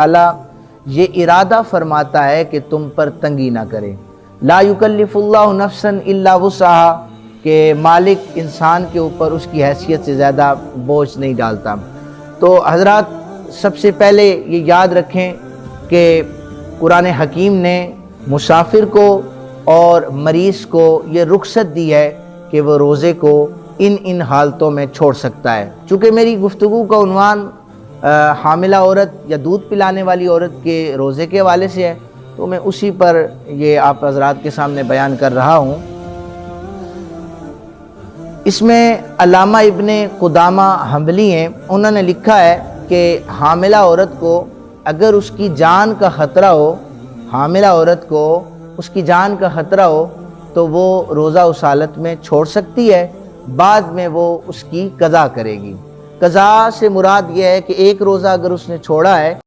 ताला ये इरादा फरमाता है कि तुम पर तंगी ना करे। ला युकल्लिफुल्लाहु नफ्सन इल्ला वुसअहा, के मालिक इंसान के ऊपर उसकी हैसियत से ज़्यादा बोझ नहीं डालता। तो हज़रात, सबसे पहले ये याद रखें कि कुरान हकीम ने मुसाफिर को और मरीज़ को ये रुख्सत दी है कि वो रोज़े को इन हालतों में छोड़ सकता है। चूँकि मेरी गुफ्तगू का उन्वान हामिला औरत या दूध पिलाने वाली औरत के रोज़े के हवाले से है, तो मैं उसी पर ये आप हज़रात के सामने बयान कर रहा हूँ। इसमें अल्लामा इब्ने कुदामा हम्बली हैं, उन्होंने लिखा है कि हामिला औरत को अगर उसकी जान का ख़तरा हो, हामिला औरत को उसकी जान का ख़तरा हो तो वो रोज़ा उस हालत में छोड़ सकती है, बाद में वो उसकी कज़ा करेगी। कज़ा से मुराद ये है कि एक रोज़ा अगर उसने छोड़ा है